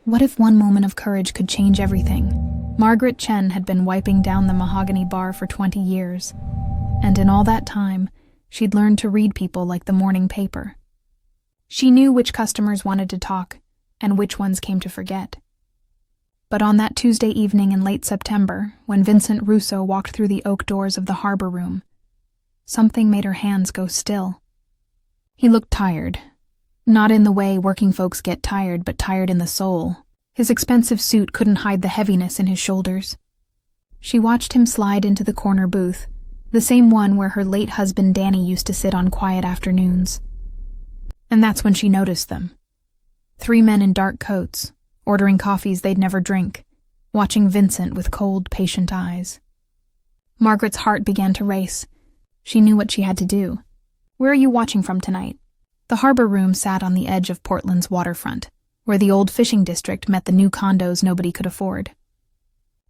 What if one moment of courage could change everything? Margaret Chen had been wiping down the mahogany bar for 20 years, and in all that time, she'd learned to read people like the morning paper. She knew which customers wanted to talk and which ones came to forget. But on that Tuesday evening in late September, when Vincent Russo walked through the oak doors of the harbor room, something made her hands go still. He looked tired. Not in the way working folks get tired, but tired in the soul. His expensive suit couldn't hide the heaviness in his shoulders. She watched him slide into the corner booth, the same one where her late husband Danny used to sit on quiet afternoons. And that's when she noticed them. 3 men in dark coats, ordering coffees they'd never drink, watching Vincent with cold, patient eyes. Margaret's heart began to race. She knew what she had to do. "Where are you watching from tonight?" The harbor room sat on the edge of Portland's waterfront, where the old fishing district met the new condos nobody could afford.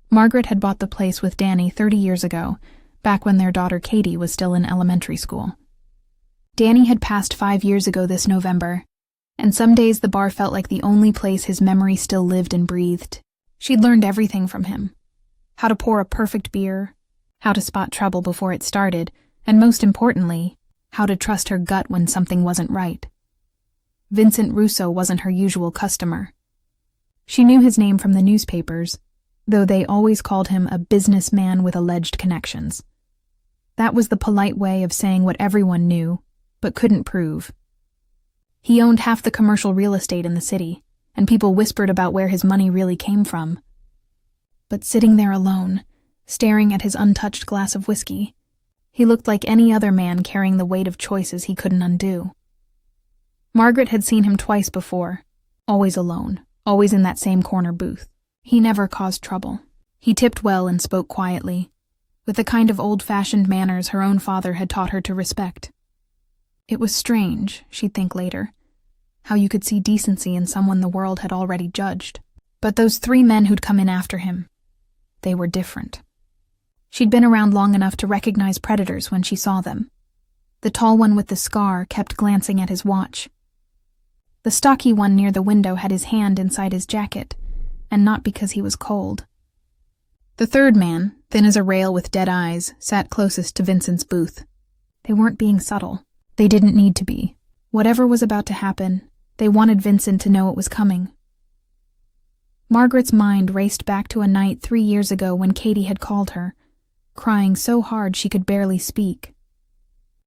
Margaret had bought the place with Danny 30 years ago, back when their daughter Katie was still in elementary school. Danny had passed 5 years ago this November, and some days the bar felt like the only place his memory still lived and breathed. She'd learned everything from him. How to pour a perfect beer, how to spot trouble before it started, and most importantly, how to trust her gut when something wasn't right. Vincent Russo wasn't her usual customer. She knew his name from the newspapers, though they always called him a businessman with alleged connections. That was the polite way of saying what everyone knew, but couldn't prove. He owned half the commercial real estate in the city, and people whispered about where his money really came from. But sitting there alone, staring at his untouched glass of whiskey, he looked like any other man carrying the weight of choices he couldn't undo. Margaret had seen him twice before, always alone, always in that same corner booth. He never caused trouble. He tipped well and spoke quietly, with the kind of old-fashioned manners her own father had taught her to respect. It was strange, she'd think later, how you could see decency in someone the world had already judged. But those 3 men who'd come in after him, they were different. She'd been around long enough to recognize predators when she saw them. The tall one with the scar kept glancing at his watch. The stocky one near the window had his hand inside his jacket, and not because he was cold. The third man, thin as a rail with dead eyes, sat closest to Vincent's booth. They weren't being subtle. They didn't need to be. Whatever was about to happen, they wanted Vincent to know it was coming. Margaret's mind raced back to a night 3 years ago when Katie had called her, crying so hard she could barely speak.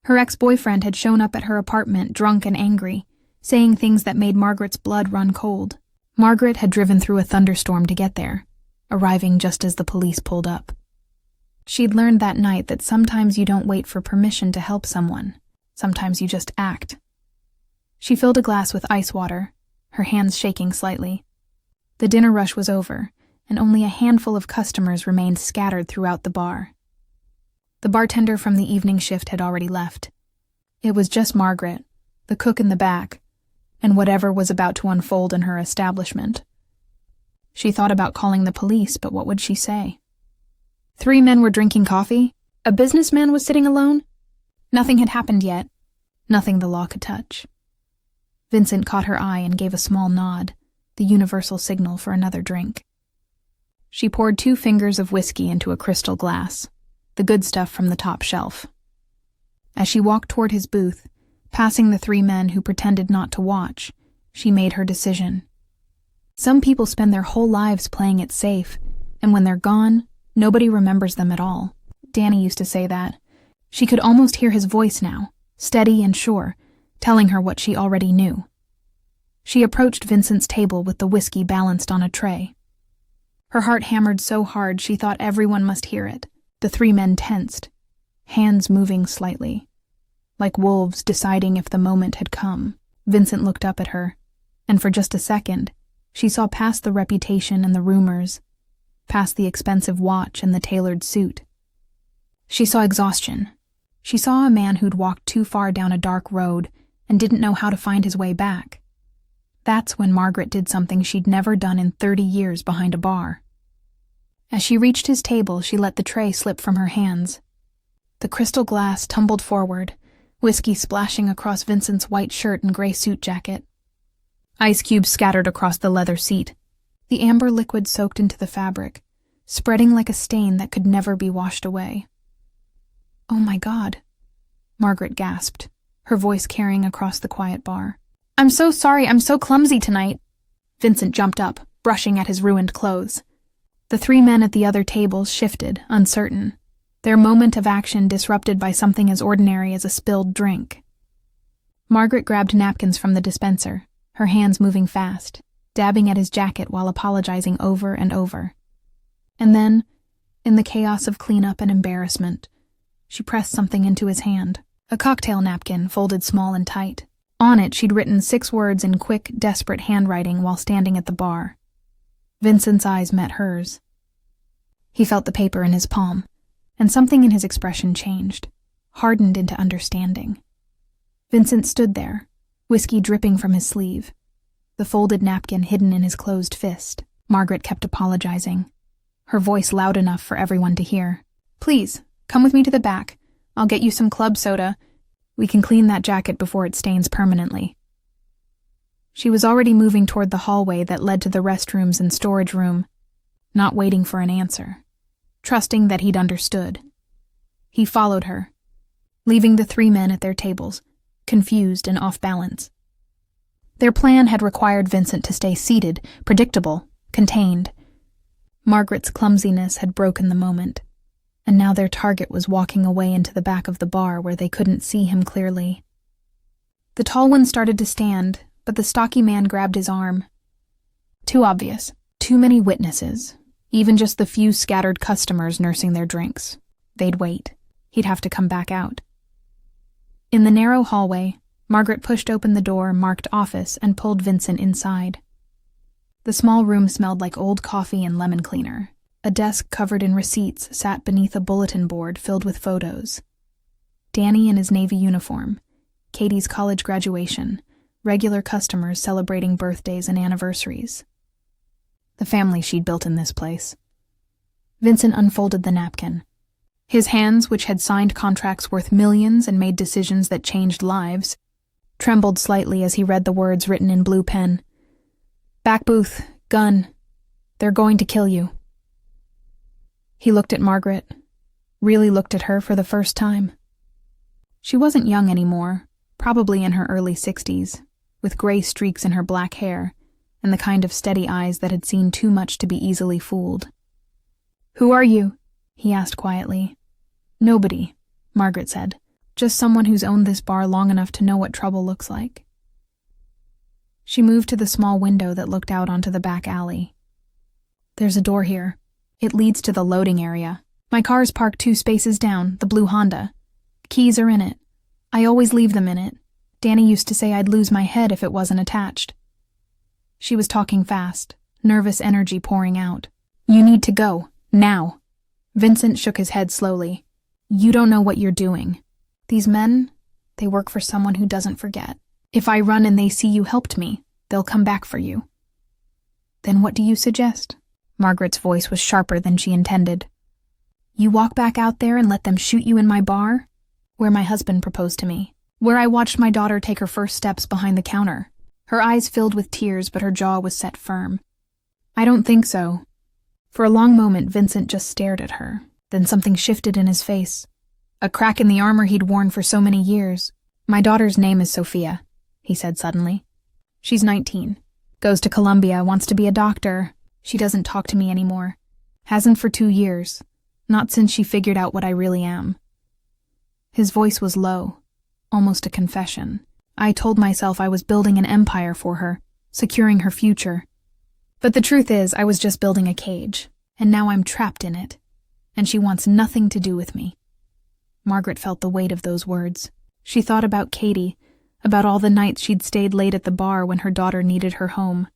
Her ex-boyfriend had shown up at her apartment drunk and angry, saying things that made Margaret's blood run cold. Margaret had driven through a thunderstorm to get there, arriving just as the police pulled up. She'd learned that night that sometimes you don't wait for permission to help someone. Sometimes you just act. She filled a glass with ice water, her hands shaking slightly. The dinner rush was over, and only a handful of customers remained scattered throughout the bar. The bartender from the evening shift had already left. It was just Margaret, the cook in the back, and whatever was about to unfold in her establishment. She thought about calling the police, but what would she say? 3 men were drinking coffee? A businessman was sitting alone? Nothing had happened yet. Nothing the law could touch. Vincent caught her eye and gave a small nod, the universal signal for another drink. She poured 2 fingers of whiskey into a crystal glass, the good stuff from the top shelf. As she walked toward his booth, passing the 3 men who pretended not to watch, she made her decision. Some people spend their whole lives playing it safe, and when they're gone, nobody remembers them at all. Danny used to say that. She could almost hear his voice now, steady and sure, telling her what she already knew. She approached Vincent's table with the whiskey balanced on a tray. Her heart hammered so hard she thought everyone must hear it. The 3 men tensed, hands moving slightly, like wolves deciding if the moment had come. Vincent looked up at her, and for just a second, she saw past the reputation and the rumors, past the expensive watch and the tailored suit. She saw exhaustion. She saw a man who'd walked too far down a dark road and didn't know how to find his way back. That's when Margaret did something she'd never done in 30 years behind a bar. As she reached his table, she let the tray slip from her hands. The crystal glass tumbled forward, whiskey splashing across Vincent's white shirt and gray suit jacket. Ice cubes scattered across the leather seat, The amber liquid soaked into the fabric, spreading like a stain that could never be washed away. "Oh my God," Margaret gasped, her voice carrying across the quiet bar. "I'm so sorry, I'm so clumsy tonight." Vincent jumped up, brushing at his ruined clothes. The three men at the other tables shifted, uncertain, their moment of action disrupted by something as ordinary as a spilled drink. Margaret grabbed napkins from the dispenser, her hands moving fast, dabbing at his jacket while apologizing over and over. And then, in the chaos of cleanup and embarrassment, she pressed something into his hand, a cocktail napkin folded small and tight. On it, she'd written 6 words in quick, desperate handwriting while standing at the bar. Vincent's eyes met hers. He felt the paper in his palm, and something in his expression changed, hardened into understanding. Vincent stood there, whiskey dripping from his sleeve, the folded napkin hidden in his closed fist. Margaret kept apologizing, her voice loud enough for everyone to hear. "Please, come with me to the back. I'll get you some club soda. We can clean that jacket before it stains permanently." She was already moving toward the hallway that led to the restrooms and storage room, not waiting for an answer, trusting that he'd understood. He followed her, leaving the 3 men at their tables, confused and off balance. Their plan had required Vincent to stay seated, predictable, contained. Margaret's clumsiness had broken the moment, and now their target was walking away into the back of the bar where they couldn't see him clearly. The tall one started to stand, but the stocky man grabbed his arm. Too obvious. Too many witnesses. Even just the few scattered customers nursing their drinks. They'd wait. He'd have to come back out. In the narrow hallway, Margaret pushed open the door marked office and pulled Vincent inside. The small room smelled like old coffee and lemon cleaner. A desk covered in receipts sat beneath a bulletin board filled with photos. Danny in his Navy uniform, Katie's college graduation, regular customers celebrating birthdays and anniversaries. The family she'd built in this place. Vincent unfolded the napkin. His hands, which had signed contracts worth millions and made decisions that changed lives, trembled slightly as he read the words written in blue pen. "Back booth, gun. They're going to kill you." He looked at Margaret, really looked at her for the first time. She wasn't young anymore, probably in her early 60s, with gray streaks in her black hair and the kind of steady eyes that had seen too much to be easily fooled. "Who are you?" he asked quietly. "Nobody," Margaret said. "Just someone who's owned this bar long enough to know what trouble looks like." She moved to the small window that looked out onto the back alley. "There's a door here. It leads to the loading area. My car's parked 2 spaces down, the blue Honda. Keys are in it. I always leave them in it. Danny used to say I'd lose my head if it wasn't attached." She was talking fast, nervous energy pouring out. "You need to go, now." Vincent shook his head slowly. "You don't know what you're doing. These men, they work for someone who doesn't forget. If I run and they see you helped me, they'll come back for you." "Then what do you suggest?" Margaret's voice was sharper than she intended. "You walk back out there and let them shoot you in my bar? Where my husband proposed to me. Where I watched my daughter take her first steps behind the counter." Her eyes filled with tears, but her jaw was set firm. "I don't think so." For a long moment, Vincent just stared at her. Then something shifted in his face. A crack in the armor he'd worn for so many years. "My daughter's name is Sophia," he said suddenly. "She's 19. Goes to Columbia, wants to be a doctor. She doesn't talk to me anymore. Hasn't for 2 years. Not since she figured out what I really am." His voice was low, almost a confession. "I told myself I was building an empire for her, securing her future. But the truth is, I was just building a cage, and now I'm trapped in it, and she wants nothing to do with me." Margaret felt the weight of those words. She thought about Katie, about all the nights she'd stayed late at the bar when her daughter needed her home.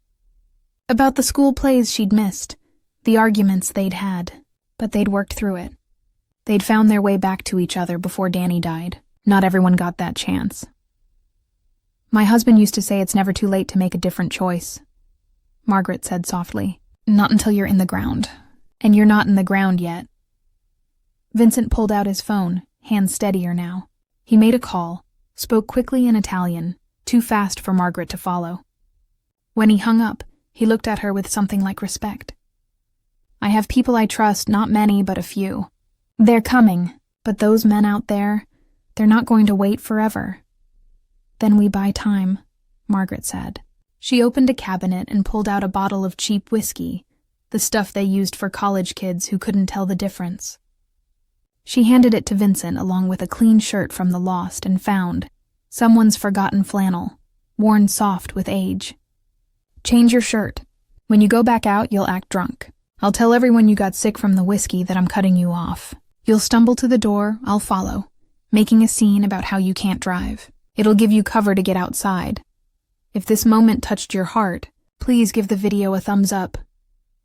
About the school plays she'd missed, the arguments they'd had, but they'd worked through it. They'd found their way back to each other before Danny died. Not everyone got that chance. "My husband used to say it's never too late to make a different choice," Margaret said softly. "Not until you're in the ground. And you're not in the ground yet." Vincent pulled out his phone, hands steadier now. He made a call, spoke quickly in Italian, too fast for Margaret to follow. When he hung up, He looked at her with something like respect. "I have people I trust, not many, but a few. They're coming, but those men out there, they're not going to wait forever." "Then we buy time," Margaret said. She opened a cabinet and pulled out a bottle of cheap whiskey, the stuff they used for college kids who couldn't tell the difference. She handed it to Vincent along with a clean shirt from the lost and found, someone's forgotten flannel, worn soft with age. "Change your shirt. When you go back out, you'll act drunk. I'll tell everyone you got sick from the whiskey that I'm cutting you off. You'll stumble to the door, I'll follow, making a scene about how you can't drive. It'll give you cover to get outside. If this moment touched your heart, please give the video a thumbs up."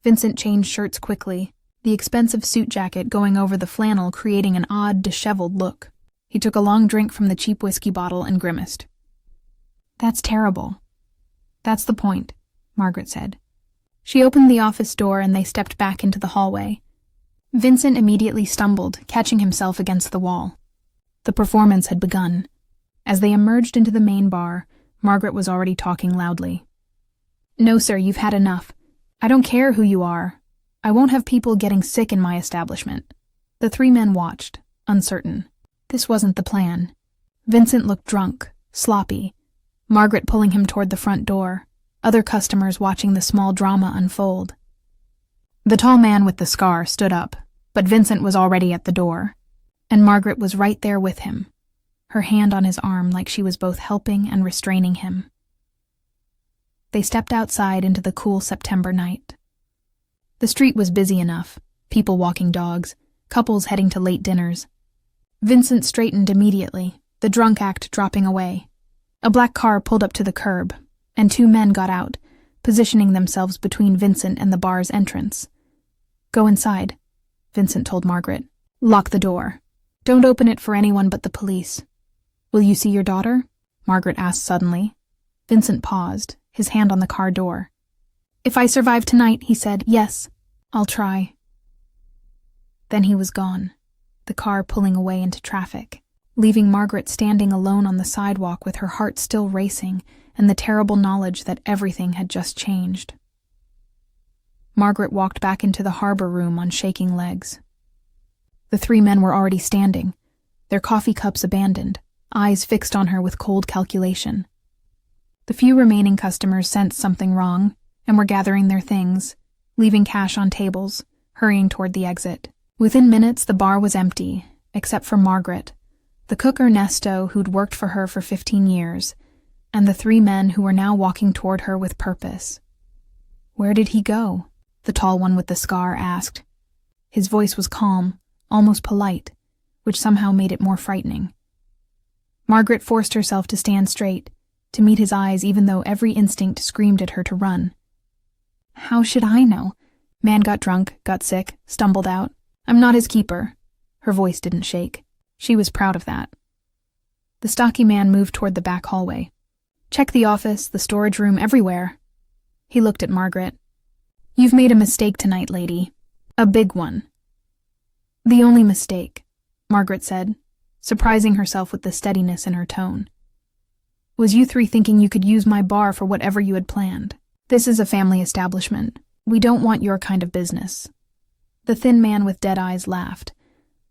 Vincent changed shirts quickly, the expensive suit jacket going over the flannel creating an odd, disheveled look. He took a long drink from the cheap whiskey bottle and grimaced. "That's terrible." "That's the point," Margaret said. She opened the office door and they stepped back into the hallway. Vincent immediately stumbled, catching himself against the wall. The performance had begun. As they emerged into the main bar, Margaret was already talking loudly. "No, sir, you've had enough. I don't care who you are. I won't have people getting sick in my establishment." The three men watched, uncertain. This wasn't the plan. Vincent looked drunk, sloppy, Margaret pulling him toward the front door, other customers watching the small drama unfold. The tall man with the scar stood up, but Vincent was already at the door, and Margaret was right there with him, her hand on his arm like she was both helping and restraining him. They stepped outside into the cool September night. The street was busy enough, people walking dogs, couples heading to late dinners. Vincent straightened immediately, the drunk act dropping away. A black car pulled up to the curb, and two men got out, positioning themselves between Vincent and the bar's entrance. "Go inside," Vincent told Margaret. "Lock the door. Don't open it for anyone but the police." "Will you see your daughter?" Margaret asked suddenly. Vincent paused, his hand on the car door. "If I survive tonight," he said, "yes, I'll try." Then he was gone, the car pulling away into traffic, leaving Margaret standing alone on the sidewalk with her heart still racing and the terrible knowledge that everything had just changed. Margaret walked back into the harbor room on shaking legs. The three men were already standing, their coffee cups abandoned, eyes fixed on her with cold calculation. The few remaining customers sensed something wrong and were gathering their things, leaving cash on tables, hurrying toward the exit. Within minutes, the bar was empty, except for Margaret, the cook Ernesto who'd worked for her for 15 years, and the three men who were now walking toward her with purpose. "Where did he go?" the tall one with the scar asked. His voice was calm, almost polite, which somehow made it more frightening. Margaret forced herself to stand straight, to meet his eyes even though every instinct screamed at her to run. "How should I know? Man got drunk, got sick, stumbled out. I'm not his keeper." Her voice didn't shake. She was proud of that. The stocky man moved toward the back hallway. "Check the office, the storage room, everywhere." He looked at Margaret. "You've made a mistake tonight, lady. A big one." "The only mistake," Margaret said, surprising herself with the steadiness in her tone, "was you three thinking you could use my bar for whatever you had planned. This is a family establishment. We don't want your kind of business." The thin man with dead eyes laughed,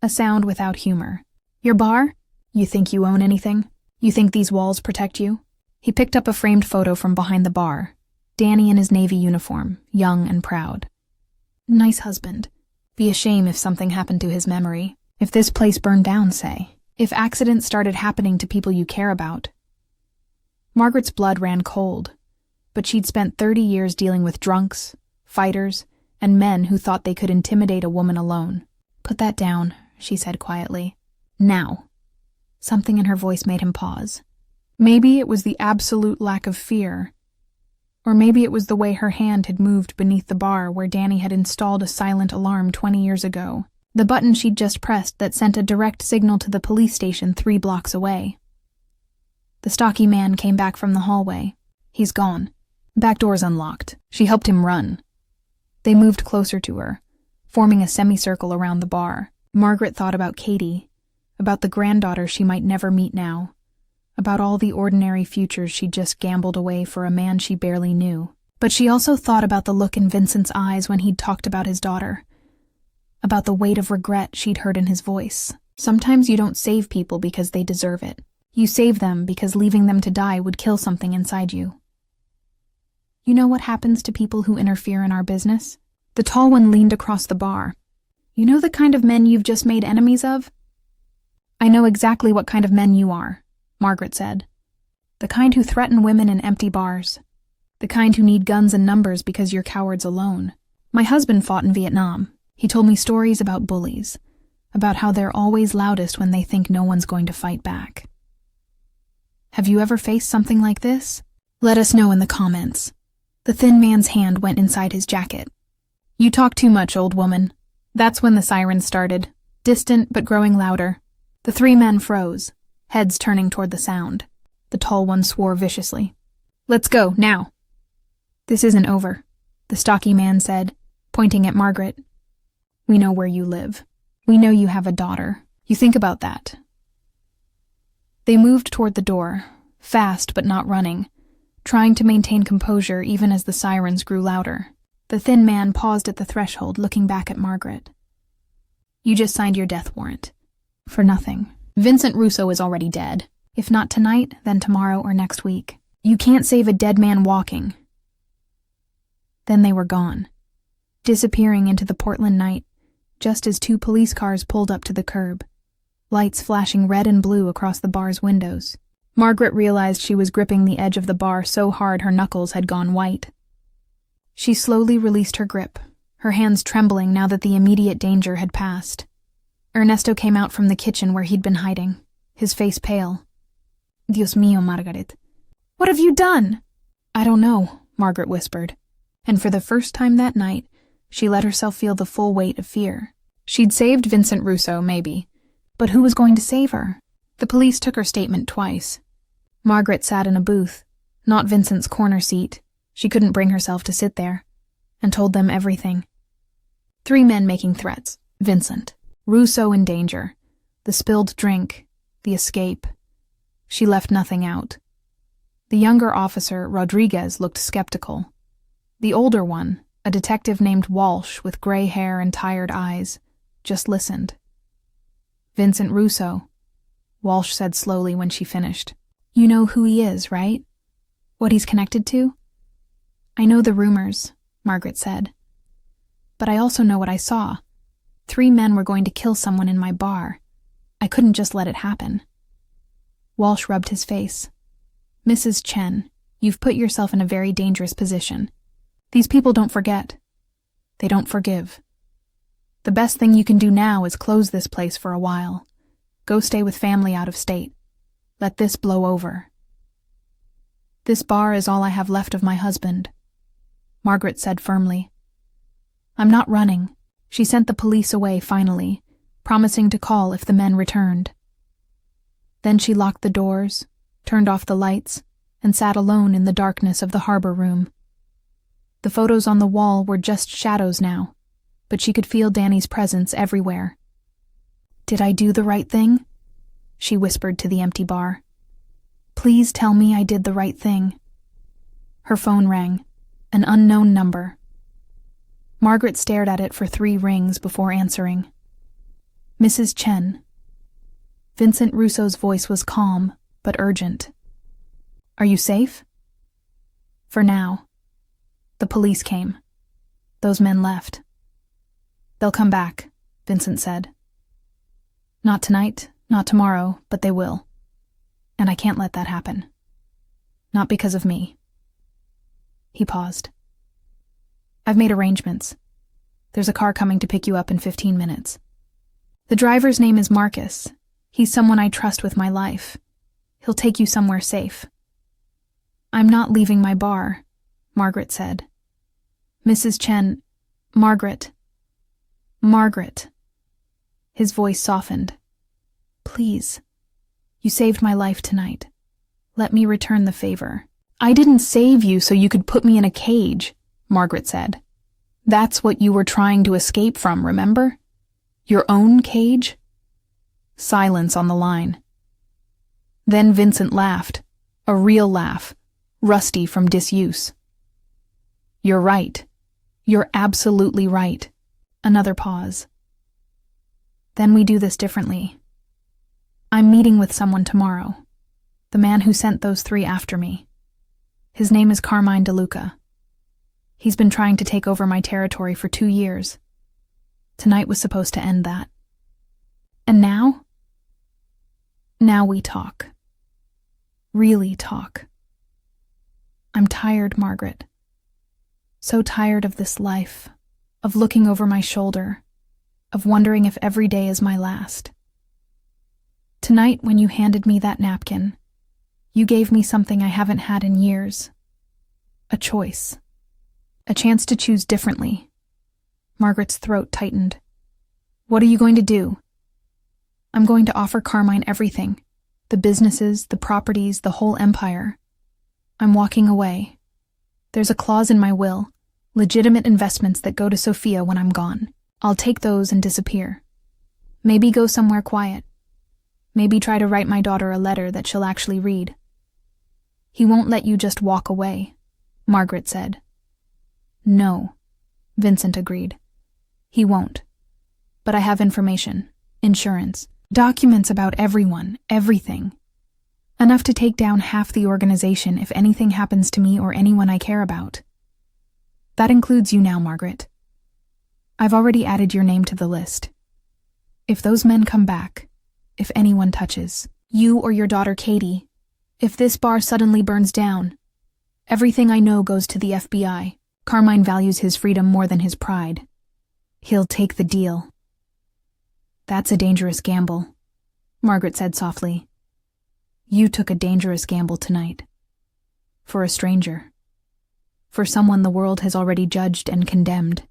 a sound without humor. "Your bar? You think you own anything? You think these walls protect you?" He picked up a framed photo from behind the bar, Danny in his Navy uniform, young and proud. Nice husband. Be a shame if something happened to his memory. If this place burned down, say. If accidents started happening to people you care about. Margaret's blood ran cold, but she'd spent 30 years dealing with drunks, fighters, and men who thought they could intimidate a woman alone. "Put that down," she said quietly. "Now." Something in her voice made him pause. Maybe it was the absolute lack of fear, or maybe it was the way her hand had moved beneath the bar where Danny had installed a silent alarm 20 years ago, the button she'd just pressed that sent a direct signal to the police station 3 blocks away. The stocky man came back from the hallway. "He's gone. Back door's unlocked." She helped him run. They moved closer to her, forming a semicircle around the bar. Margaret thought about Katie, about the granddaughter she might never meet now, about all the ordinary futures she'd just gambled away for a man she barely knew. But she also thought about the look in Vincent's eyes when he'd talked about his daughter, about the weight of regret she'd heard in his voice. Sometimes you don't save people because they deserve it. You save them because leaving them to die would kill something inside you. You know what happens to people who interfere in our business? The tall one leaned across the bar. You know the kind of men you've just made enemies of? I know exactly what kind of men you are, Margaret said. The kind who threaten women in empty bars. The kind who need guns and numbers because you're cowards alone. My husband fought in Vietnam. He told me stories about bullies, about how they're always loudest when they think no one's going to fight back. Have you ever faced something like this? Let us know in the comments. The thin man's hand went inside his jacket. You talk too much, old woman. That's when the siren started, distant but growing louder. The three men froze, heads turning toward the sound. The tall one swore viciously. Let's go, now. This isn't over, the stocky man said, pointing at Margaret. We know where you live. We know you have a daughter. You think about that. They moved toward the door, fast but not running, trying to maintain composure even as the sirens grew louder. The thin man paused at the threshold, looking back at Margaret. You just signed your death warrant. For nothing. Vincent Russo is already dead. If not tonight, then tomorrow or next week. You can't save a dead man walking. Then they were gone, disappearing into the Portland night, just as two police cars pulled up to the curb, lights flashing red and blue across the bar's windows. Margaret realized she was gripping the edge of the bar so hard her knuckles had gone white. She slowly released her grip, her hands trembling now that the immediate danger had passed. Ernesto came out from the kitchen where he'd been hiding, his face pale. Dios mío, Margaret. What have you done? I don't know, Margaret whispered. And for the first time that night, she let herself feel the full weight of fear. She'd saved Vincent Russo, maybe, but who was going to save her? The police took her statement twice. Margaret sat in a booth, not Vincent's corner seat. She couldn't bring herself to sit there, and told them everything. Three men making threats. Vincent. Russo in danger. The spilled drink. The escape. She left nothing out. The younger officer, Rodriguez, looked skeptical. The older one, a detective named Walsh with gray hair and tired eyes, just listened. Vincent Russo, Walsh said slowly when she finished. You know who he is, right? What he's connected to? I know the rumors, Margaret said. But I also know what I saw. 3 men were going to kill someone in my bar. I couldn't just let it happen. Walsh rubbed his face. Mrs. Chen, you've put yourself in a very dangerous position. These people don't forget. They don't forgive. The best thing you can do now is close this place for a while. Go stay with family out of state. Let this blow over. This bar is all I have left of my husband, Margaret said firmly. I'm not running. She sent the police away finally, promising to call if the men returned. Then she locked the doors, turned off the lights, and sat alone in the darkness of the harbor room. The photos on the wall were just shadows now, but she could feel Danny's presence everywhere. Did I do the right thing? She whispered to the empty bar. Please tell me I did the right thing. Her phone rang, an unknown number. Margaret stared at it for 3 rings before answering. Mrs. Chen. Vincent Russo's voice was calm, but urgent. Are you safe? For now. The police came. Those men left. They'll come back, Vincent said. Not tonight, not tomorrow, but they will. And I can't let that happen. Not because of me. He paused. I've made arrangements. There's a car coming to pick you up in 15 minutes. The driver's name is Marcus. He's someone I trust with my life. He'll take you somewhere safe. I'm not leaving my bar, Margaret said. Mrs. Chen, Margaret. His voice softened. Please. You saved my life tonight. Let me return the favor. I didn't save you so you could put me in a cage, Margaret said. That's what you were trying to escape from, remember? Your own cage? Silence on the line. Then Vincent laughed, a real laugh, rusty from disuse. You're right. You're absolutely right. Another pause. Then we do this differently. I'm meeting with someone tomorrow. The man who sent those 3 after me. His name is Carmine DeLuca. He's been trying to take over my territory for 2 years. Tonight was supposed to end that. And now? Now we talk. Really talk. I'm tired, Margaret. So tired of this life, of looking over my shoulder, of wondering if every day is my last. Tonight, when you handed me that napkin, you gave me something I haven't had in years. A choice. A chance to choose differently. Margaret's throat tightened. What are you going to do? I'm going to offer Carmine everything. The businesses, the properties, the whole empire. I'm walking away. There's a clause in my will. Legitimate investments that go to Sophia when I'm gone. I'll take those and disappear. Maybe go somewhere quiet. Maybe try to write my daughter a letter that she'll actually read. He won't let you just walk away, Margaret said. No, Vincent agreed. He won't. But I have information, insurance, documents about everyone, everything. Enough to take down half the organization if anything happens to me or anyone I care about. That includes you now, Margaret. I've already added your name to the list. If those men come back, if anyone touches you or your daughter Katie, if this bar suddenly burns down, everything I know goes to the FBI. Carmine values his freedom more than his pride. He'll take the deal. That's a dangerous gamble, Margaret said softly. You took a dangerous gamble tonight. For a stranger. For someone the world has already judged and condemned.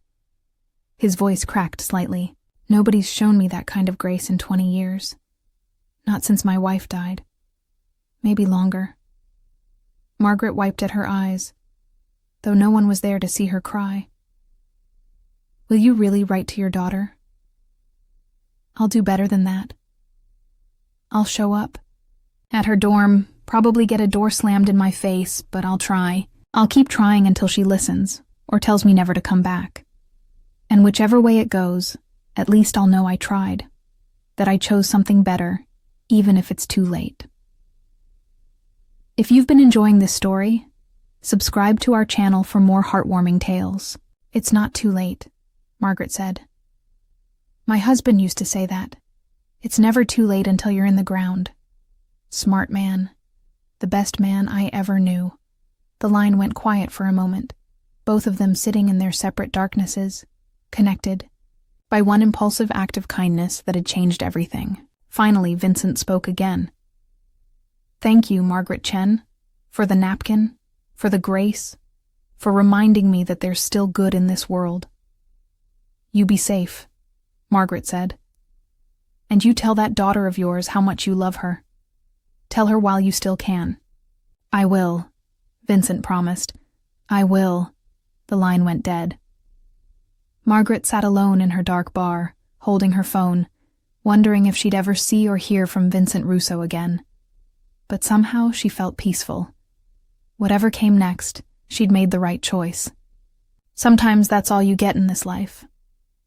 His voice cracked slightly. Nobody's shown me that kind of grace in 20 years. Not since my wife died. Maybe longer. Margaret wiped at her eyes, though no one was there to see her cry. Will you really write to your daughter? I'll do better than that. I'll show up. At her dorm, probably get a door slammed in my face, but I'll try. I'll keep trying until she listens, or tells me never to come back. And whichever way it goes, at least I'll know I tried. That I chose something better, even if it's too late. If you've been enjoying this story, subscribe to our channel for more heartwarming tales. It's not too late, Margaret said. My husband used to say that. It's never too late until you're in the ground. Smart man. The best man I ever knew. The line went quiet for a moment, both of them sitting in their separate darknesses, connected, by one impulsive act of kindness that had changed everything. Finally, Vincent spoke again. Thank you, Margaret Chen, for the napkin, for the grace, for reminding me that there's still good in this world. You be safe, Margaret said. And you tell that daughter of yours how much you love her. Tell her while you still can. I will, Vincent promised. I will. The line went dead. Margaret sat alone in her dark bar, holding her phone, wondering if she'd ever see or hear from Vincent Russo again. But somehow she felt peaceful. Whatever came next, she'd made the right choice. Sometimes that's all you get in this life.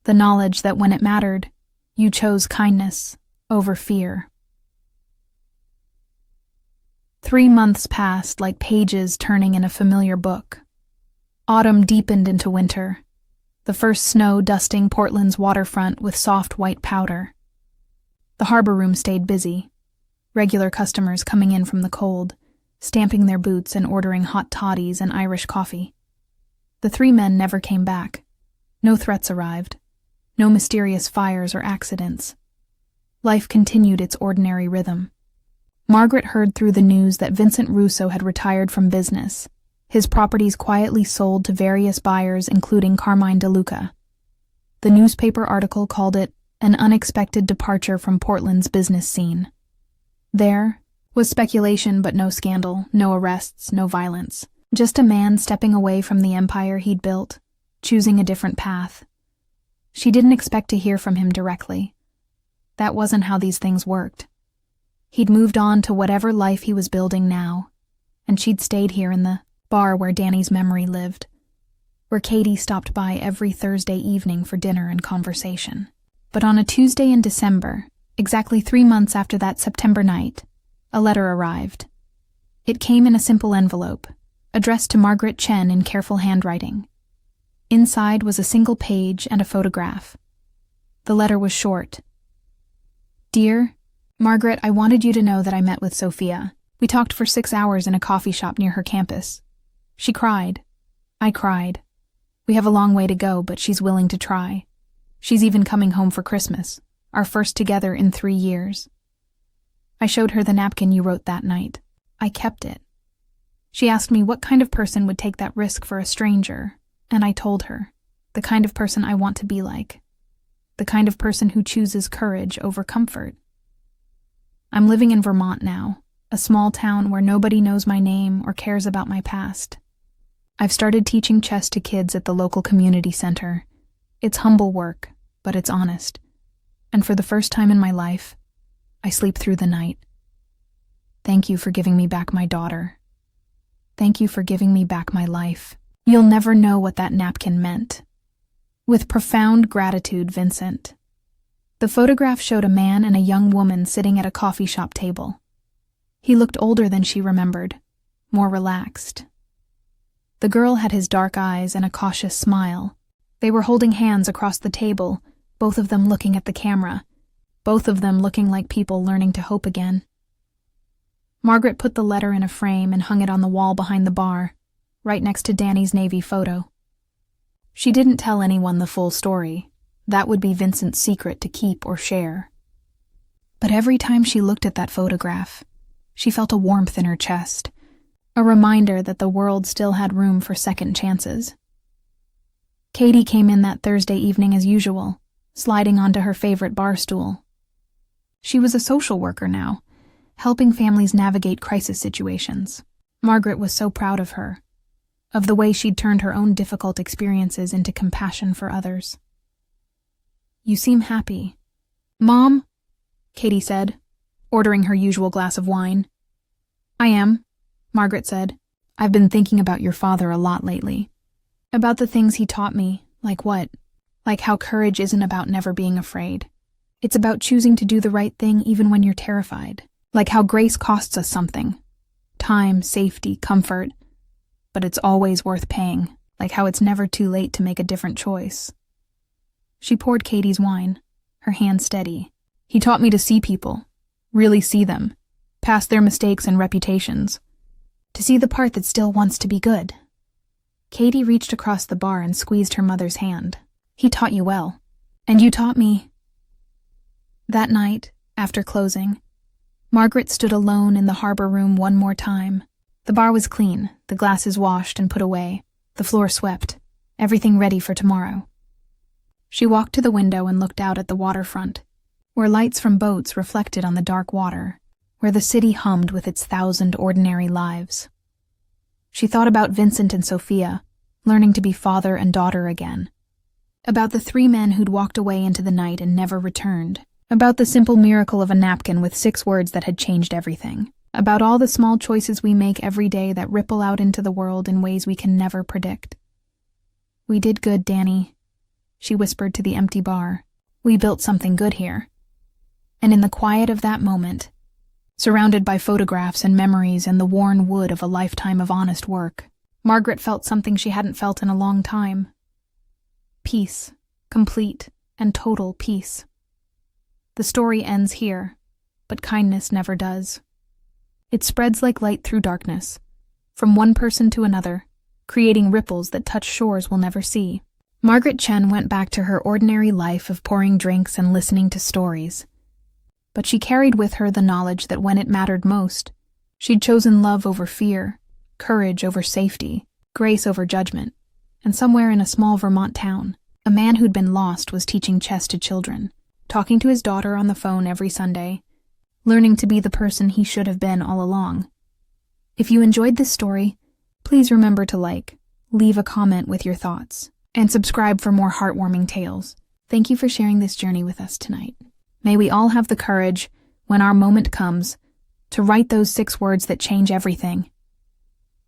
The knowledge that when it mattered, you chose kindness over fear. 3 months passed like pages turning in a familiar book. Autumn deepened into winter, the first snow dusting Portland's waterfront with soft white powder. The harbor room stayed busy, regular customers coming in from the cold, stamping their boots and ordering hot toddies and Irish coffee. The 3 men never came back. No threats arrived. No mysterious fires or accidents. Life continued its ordinary rhythm. Margaret heard through the news that Vincent Russo had retired from business, his properties quietly sold to various buyers including Carmine DeLuca. The newspaper article called it an unexpected departure from Portland's business scene. There was speculation but no scandal, no arrests, no violence. Just a man stepping away from the empire he'd built, choosing a different path. She didn't expect to hear from him directly. That wasn't how these things worked. He'd moved on to whatever life he was building now, and she'd stayed here in the bar where Danny's memory lived. where Katie stopped by every Thursday evening for dinner and conversation. But on a Tuesday in December, exactly 3 months after that September night, a letter arrived. It came in a simple envelope, addressed to Margaret Chen in careful handwriting. Inside was a single page and a photograph. The letter was short. Dear Margaret, I wanted you to know that I met with Sophia. We talked for 6 hours in a coffee shop near her campus. She cried. I cried. We have a long way to go, but she's willing to try. She's even coming home for Christmas, our first together in 3 years. I showed her the napkin you wrote that night. I kept it. She asked me what kind of person would take that risk for a stranger, and I told her, the kind of person I want to be like. The kind of person who chooses courage over comfort. I'm living in Vermont now, a small town where nobody knows my name or cares about my past. I've started teaching chess to kids at the local community center. It's humble work, but it's honest. And for the first time in my life, I sleep through the night. Thank you for giving me back my daughter. Thank you for giving me back my life. You'll never know what that napkin meant. With profound gratitude, Vincent. The photograph showed a man and a young woman sitting at a coffee shop table. He looked older than she remembered, more relaxed. The girl had his dark eyes and a cautious smile. They were holding hands across the table, both of them looking at the camera, both of them looking like people learning to hope again. Margaret put the letter in a frame and hung it on the wall behind the bar, right next to Danny's Navy photo. She didn't tell anyone the full story. That would be Vincent's secret to keep or share. But every time she looked at that photograph, she felt a warmth in her chest, a reminder that the world still had room for second chances. Katie came in that Thursday evening as usual, sliding onto her favorite bar stool. She was a social worker now, helping families navigate crisis situations. Margaret was so proud of her, of the way she'd turned her own difficult experiences into compassion for others. You seem happy. Mom, Katie said, ordering her usual glass of wine. I am, Margaret said. I've been thinking about your father a lot lately. About the things he taught me, like what? Like how courage isn't about never being afraid. It's about choosing to do the right thing even when you're terrified. Like how grace costs us something. Time, safety, comfort. But it's always worth paying. Like how it's never too late to make a different choice. She poured Katie's wine, her hand steady. He taught me to see people. Really see them. Past their mistakes and reputations. To see the part that still wants to be good. Katie reached across the bar and squeezed her mother's hand. He taught you well. And you taught me. That night, after closing, Margaret stood alone in the harbor room one more time. The bar was clean, the glasses washed and put away, the floor swept, everything ready for tomorrow. She walked to the window and looked out at the waterfront, where lights from boats reflected on the dark water, where the city hummed with its 1,000 ordinary lives. She thought about Vincent and Sophia, learning to be father and daughter again. About the 3 men who'd walked away into the night and never returned. About the simple miracle of a napkin with 6 words that had changed everything. About all the small choices we make every day that ripple out into the world in ways we can never predict. We did good, Danny, she whispered to the empty bar. We built something good here. And in the quiet of that moment, surrounded by photographs and memories and the worn wood of a lifetime of honest work, Margaret felt something she hadn't felt in a long time. Peace, complete and total peace. The story ends here, but kindness never does. It spreads like light through darkness, from one person to another, creating ripples that touch shores we'll never see. Margaret Chen went back to her ordinary life of pouring drinks and listening to stories. But she carried with her the knowledge that when it mattered most, she'd chosen love over fear, courage over safety, grace over judgment, and somewhere in a small Vermont town, a man who'd been lost was teaching chess to children, talking to his daughter on the phone every Sunday, learning to be the person he should have been all along. If you enjoyed this story, please remember to leave a comment with your thoughts, and subscribe for more heartwarming tales. Thank you for sharing this journey with us tonight. May we all have the courage, when our moment comes, to write those 6 words that change everything.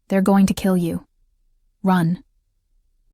They're going to kill you. Run.